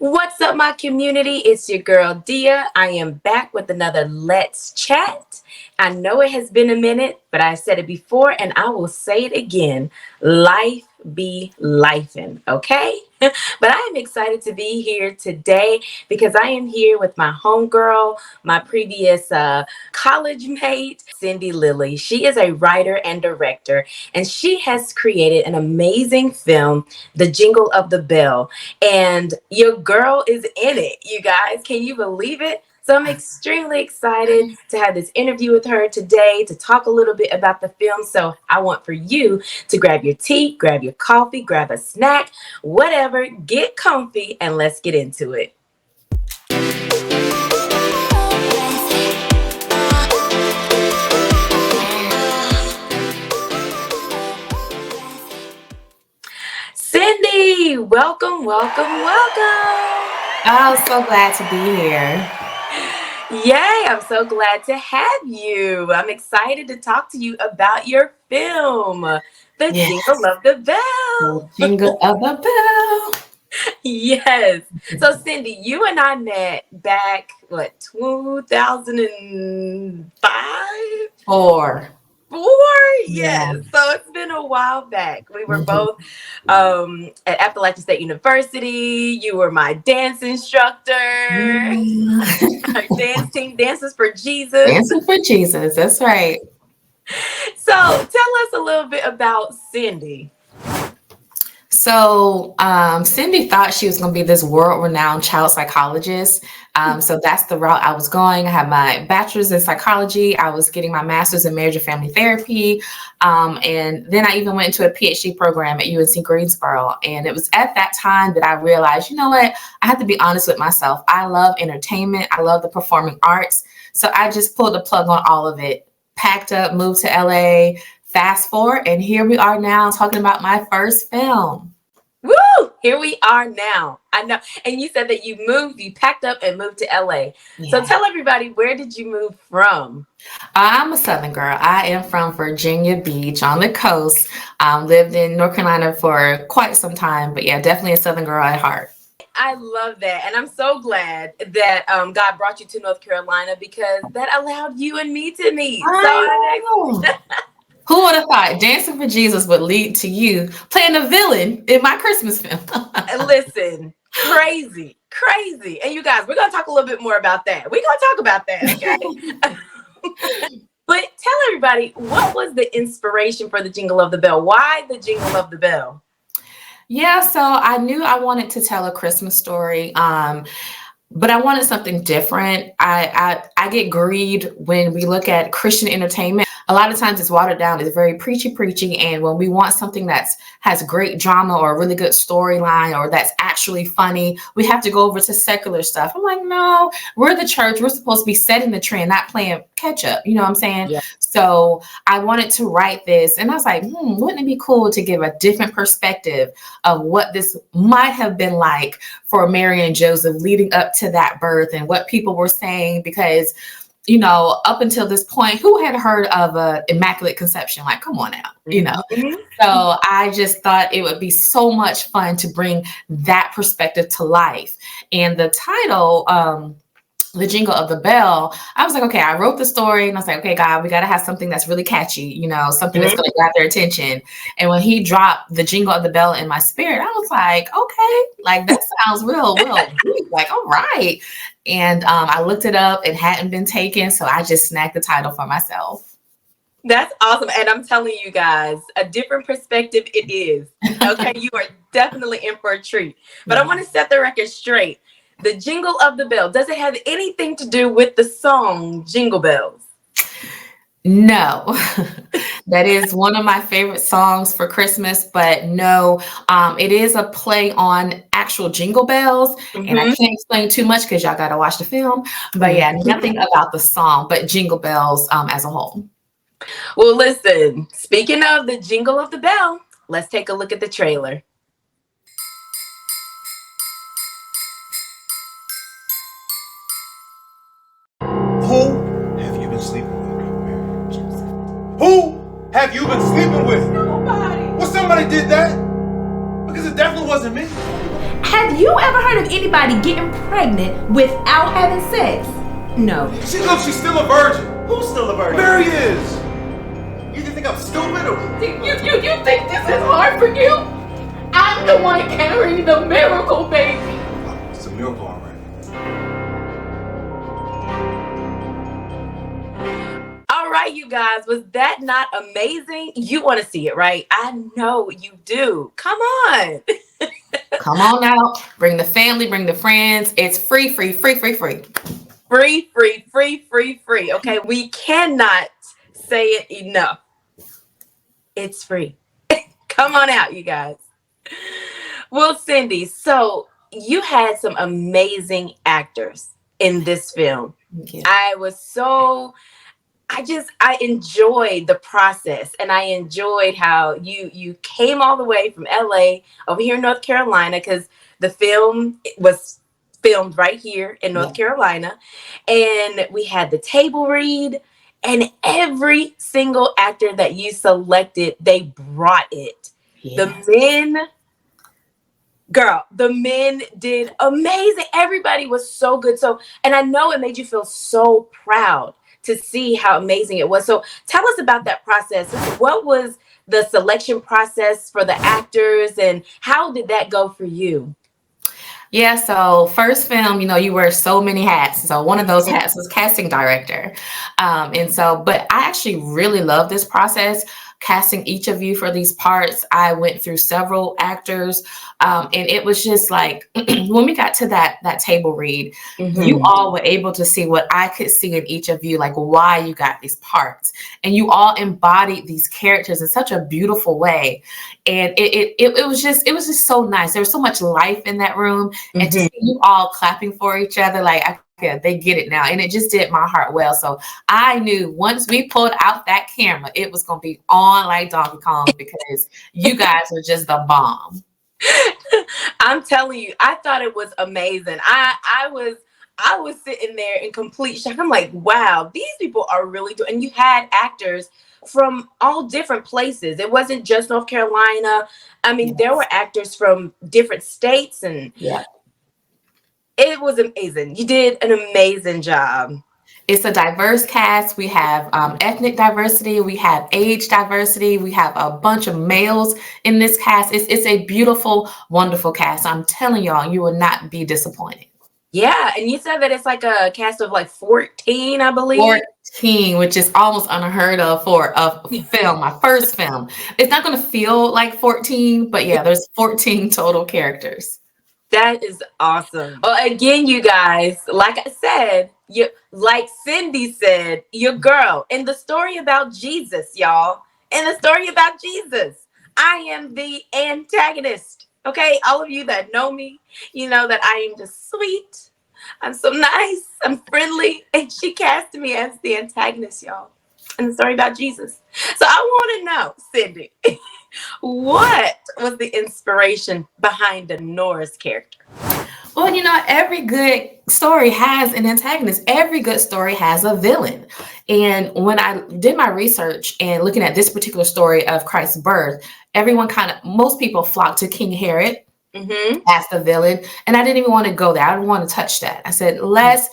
What's up, my community? It's your girl, Dia. I am back with another Let's Chat. I know it has been a minute, but I said it before and I will say it again. Life be lifing, okay? But I am excited to be here today because I am here with my homegirl, my previous college mate, Cindy Lilly. She is a writer and director, and she has created an amazing film, The Jingle of the Bell. And your girl is in it, you guys. Can you believe it? So I'm extremely excited to have this interview with her today to talk a little bit about the film. So I want for you to grab your tea, grab your coffee, grab a snack, whatever, get comfy, and let's get into it. Cindy, welcome, welcome, welcome. I'm so glad to be here. Yay, I'm so glad to have you. I'm excited to talk to you about your film, The Jingle of the Bell. The Jingle of the Bell. Yes. So, Cindy, you and I met back, 2005? Four. Yes. So it's been a while back. We were both at Appalachian State University. You were my dance instructor. Our dance team, Dances for Jesus. Dancing for Jesus. That's right. So tell us a little bit about Cindy. So Cindy thought she was going to be this world-renowned child psychologist. So that's the route I was going. I had my bachelor's in psychology. I was getting my master's in marriage and family therapy. And then I even went into a PhD program at UNC Greensboro. And it was at that time that I realized, you know what? I have to be honest with myself. I love entertainment. I love the performing arts. So I just pulled the plug on all of it, packed up, moved to LA. Fast forward, and here we are now talking about my first film. Woo! Here we are now. I know. And you said that you packed up and moved to LA. Yeah. So tell everybody, where did you move from? I'm a Southern girl. I am from Virginia Beach on the coast. Lived in North Carolina for quite some time, but yeah, definitely a Southern girl at heart. I love that. And I'm so glad that God brought you to North Carolina because that allowed you and me to meet. Who would have thought Dancing for Jesus would lead to you playing a villain in my Christmas film? Listen, crazy. And you guys, we're going to talk a little bit more about that. We're going to talk about that, okay? But tell everybody, what was the inspiration for the Jingle of the Bell? Why the Jingle of the Bell? Yeah, so I knew I wanted to tell a Christmas story. But I wanted something different. I get grieved when we look at Christian entertainment. A lot of times it's watered down. It's very preachy. And when we want something that has great drama or a really good storyline or that's actually funny, we have to go over to secular stuff. I'm like, no, we're the church. We're supposed to be setting the trend, not playing catch up. You know what I'm saying? Yeah. So I wanted to write this. And I was like, wouldn't it be cool to give a different perspective of what this might have been like for Mary and Joseph leading up to that birth and what people were saying? Because, you know, up until this point, who had heard of an immaculate conception? Like, come on now, you know? Mm-hmm. So I just thought it would be so much fun to bring that perspective to life. And the title, The Jingle of the Bell, I was like, okay, I wrote the story and I was like, okay, God, we got to have something that's really catchy, you know, something that's going to grab their attention. And when he dropped The Jingle of the Bell in my spirit, I was like, okay, like that sounds real, like, all right. And I looked it up. It hadn't been taken. So I just snagged the title for myself. That's awesome. And I'm telling you guys, a different perspective it is. Okay, you are definitely in for a treat. But I want to set the record straight. The Jingle of the Bell, does it have anything to do with the song Jingle Bells? No, that is one of my favorite songs for Christmas, but no, it is a play on actual jingle bells. And I can't explain too much because y'all got to watch the film. But yeah, nothing about the song, but jingle bells as a whole. Well, listen, speaking of the Jingle of the Bell, let's take a look at the trailer. Who have you been sleeping with? Who have you been sleeping with? Nobody. Well, somebody did that. Because it definitely wasn't me. Have you ever heard of anybody getting pregnant without having sex? No. She's still a virgin. Who's still a virgin? Mary is. You think I'm stupid or? You think this is hard for you? I'm the one carrying the miracle baby. It's a miracle, all right. All right, you guys, was that not amazing? You want to see it, right? I know you do. Come on. Come on out. Bring the family, bring the friends. It's free. Free. Okay, we cannot say it enough. It's free. Come on out, you guys. Well, Cindy, so you had some amazing actors in this film. Yeah. I enjoyed the process, and I enjoyed how you came all the way from LA over here in North Carolina, because the film was filmed right here in North Carolina, and we had the table read, and every single actor that you selected, they brought it. Yes. The men did amazing. Everybody was so good. And I know it made you feel so proud to see how amazing it was. So tell us about that process. What was the selection process for the actors, and how did that go for you? Yeah, so first film, you wear so many hats. So one of those hats was casting director. But I actually really love this process, casting each of you for these parts. I went through several actors, and it was just like, when we got to that table read, you all were able to see what I could see in each of you, like why you got these parts. And you all embodied these characters in such a beautiful way. And it was just so nice. There was so much life in that room. And to see you all clapping for each other, like, they get it now. And it just did my heart well. So I knew once we pulled out that camera, it was going to be on like Donkey Kong, because you guys were just the bomb. I'm telling you, I thought it was amazing. I was sitting there in complete shock. I'm like, wow, these people are really doing. And you had actors from all different places. It wasn't just North Carolina. I mean, there were actors from different states, and it was amazing. You did an amazing job. It's a diverse cast. We have ethnic diversity. We have age diversity. We have a bunch of males in this cast. It's a beautiful, wonderful cast. I'm telling y'all, you will not be disappointed. Yeah, and you said that it's like a cast of like 14, I believe. 14, which is almost unheard of for a film, my first film. It's not going to feel like 14, but yeah, there's 14 total characters. That is awesome. Well, again, you guys, like I said, like Cindy said, your girl in the story about Jesus, y'all. In the story about Jesus, I am the antagonist. Okay, all of you that know me, you know that I am just sweet. I'm so nice. I'm friendly. And she cast me as the antagonist, y'all, in the story about Jesus. So I want to know, Cindy, what was the inspiration behind Nora's character? Well, every good story has an antagonist. Every good story has a villain. And when I did my research and looking at this particular story of Christ's birth, most people flocked to King Herod as the villain. And I didn't even want to go there. I didn't want to touch that. I said, let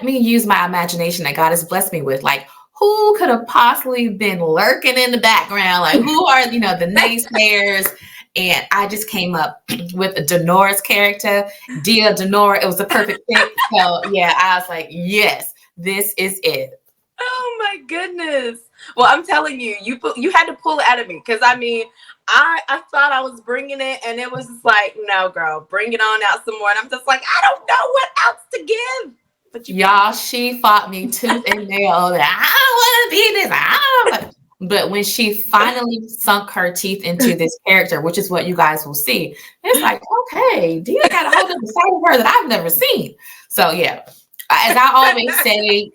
me use my imagination that God has blessed me with. Like, who could have possibly been lurking in the background? Like, who are, the naysayers? And I just came up with Denora's character, Dia Denora. It was a perfect fit. So yeah, I was like, yes, this is it. Oh my goodness. Well, I'm telling you, you had to pull it out of me, because I mean, I thought I was bringing it, and it was just like, no, girl, bring it on out some more. And I'm just like, I don't know what else to give. But y'all, she fought me tooth and nail. I don't want to be this. I don't want. But when she finally sunk her teeth into this character, which is what you guys will see, it's like, okay, Dia got a whole different side of her that I've never seen. So yeah, as I always say,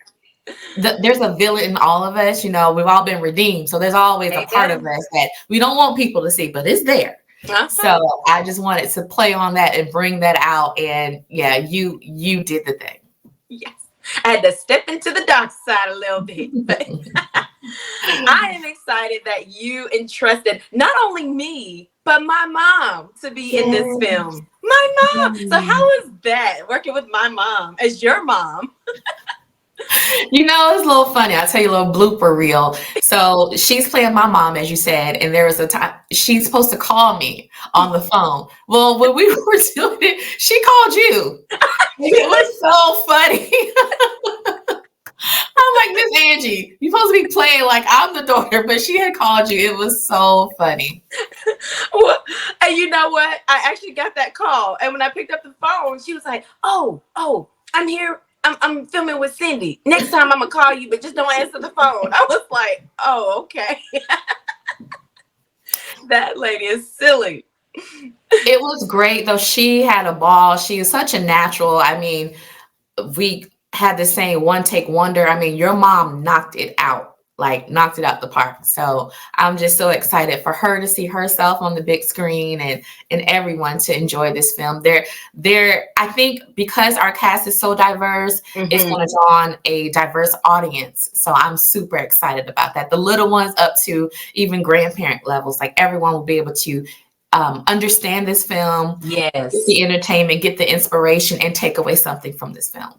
there's a villain in all of us. We've all been redeemed. So there's always a part of us that we don't want people to see, but it's there. So I just wanted to play on that and bring that out. And yeah, you did the thing. Yes. I had to step into the dark side a little bit. I am excited that you entrusted not only me, but my mom to be in this film. My mom. So how was that working with my mom as your mom? You know, it's a little funny. I'll tell you a little blooper reel. So she's playing my mom, as you said, and there was a time she's supposed to call me on the phone. Well, when we were doing it, she called you. It was so funny. I'm like, Miss Angie, you're supposed to be playing like I'm the daughter, but she had called you. It was so funny. Well, and you know what? I actually got that call, and when I picked up the phone, she was like, "Oh, I'm here. I'm filming with Cindy. Next time I'm gonna call you, but just don't answer the phone." I was like, "Oh, okay." That lady is silly. It was great, though. She had a ball. She is such a natural. I mean, we had the same one take wonder. I mean, your mom knocked it out, like knocked it out the park. So I'm just so excited for her to see herself on the big screen and everyone to enjoy this film. I think because our cast is so diverse, it's going to draw on a diverse audience. So I'm super excited about that. The little ones up to even grandparent levels, like everyone will be able to understand this film, Yes, get the entertainment, get the inspiration, and take away something from this film.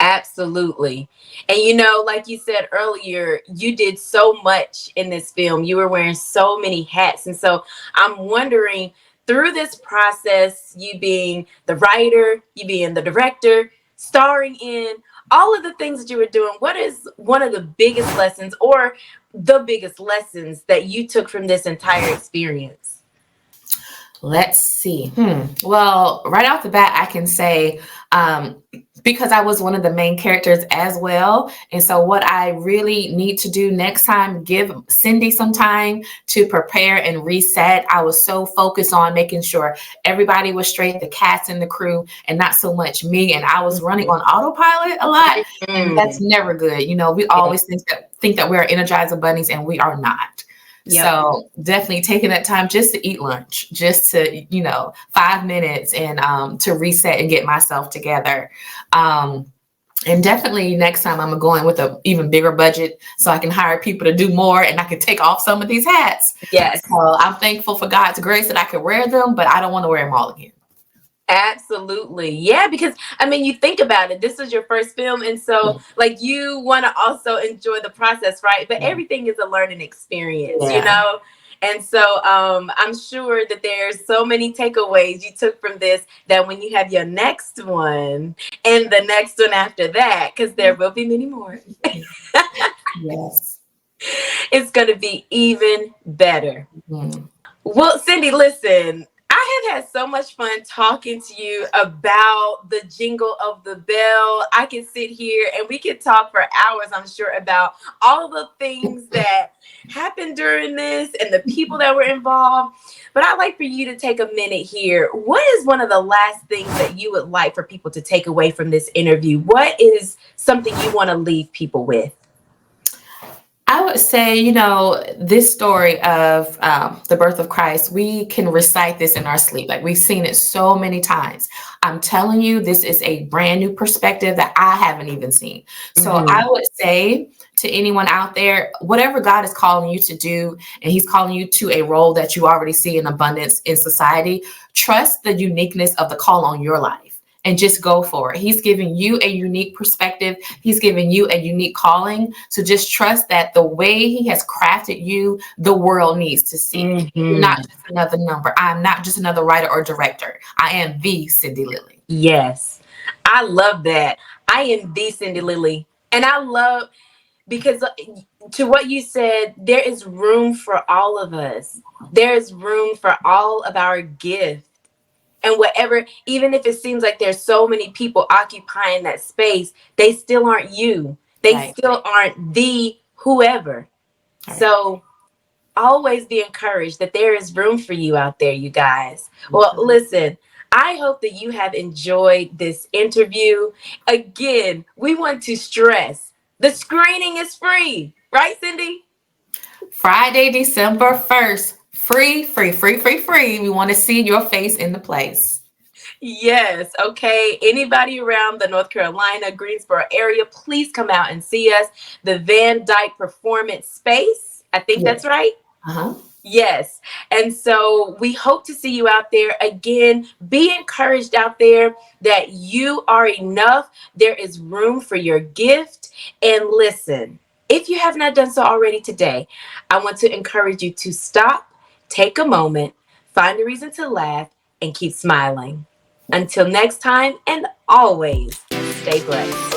absolutely. And you know, like you said earlier, you did so much in this film. You were wearing so many hats. And so I'm wondering, through this process, you being the writer, you being the director, starring in all of the things that you were doing, what is one of the biggest lessons or the biggest lessons that you took from this entire experience? Let's see. Well, right off the bat, I can say, because I was one of the main characters as well. And so what I really need to do next time, give Cindy some time to prepare and reset. I was so focused on making sure everybody was straight, the cast and the crew, and not so much me. And I was running on autopilot a lot. And that's never good. You know, we always think that we're Energizer bunnies, and we are not. Yep. So definitely taking that time just to eat lunch, just to, 5 minutes and to reset and get myself together. And definitely next time I'm going with an even bigger budget so I can hire people to do more and I can take off some of these hats. Yes. So I'm thankful for God's grace that I could wear them, but I don't want to wear them all again. Absolutely. Yeah, because I mean, you think about it, this is your first film. And so like you want to also enjoy the process, right? But everything is a learning experience, And so I'm sure that there's so many takeaways you took from this that when you have your next one and the next one after that, because there will be many more. Yes. It's going to be even better. Well, Cindy, listen. I have had so much fun talking to you about the Jingle of the Bell. I can sit here and we could talk for hours, I'm sure, about all the things that happened during this and the people that were involved. But I'd like for you to take a minute here. What is one of the last things that you would like for people to take away from this interview? What is something you want to leave people with? I would say, this story of the birth of Christ, we can recite this in our sleep. Like we've seen it so many times. I'm telling you, this is a brand new perspective that I haven't even seen. So I would say to anyone out there, whatever God is calling you to do, and he's calling you to a role that you already see in abundance in society, trust the uniqueness of the call on your life. And just go for it. He's giving you a unique perspective. He's giving you a unique calling. So just trust that the way he has crafted you, the world needs to see. You're not just another number. I'm not just another writer or director. I am the Cindy Lilly. Yes. I love that. I am the Cindy Lilly. And I love, because to what you said, there is room for all of us. There's room for all of our gifts. And whatever, even if it seems like there's so many people occupying that space, they still aren't you. They still aren't the whoever. Right. So always be encouraged that there is room for you out there, you guys. Well, listen, I hope that you have enjoyed this interview. Again, we want to stress the screening is free. Right, Cindy? Friday, December 1st. Free. We want to see your face in the place. Yes. Okay. Anybody around the North Carolina, Greensboro area, please come out and see us. The Van Dyke Performance Space. I think Yes. that's right. Uh-huh. Yes. And so we hope to see you out there. Again, be encouraged out there that you are enough. There is room for your gift. And listen, if you have not done so already today, I want to encourage you to stop, take a moment, find a reason to laugh, and keep smiling. Until next time, and always stay blessed.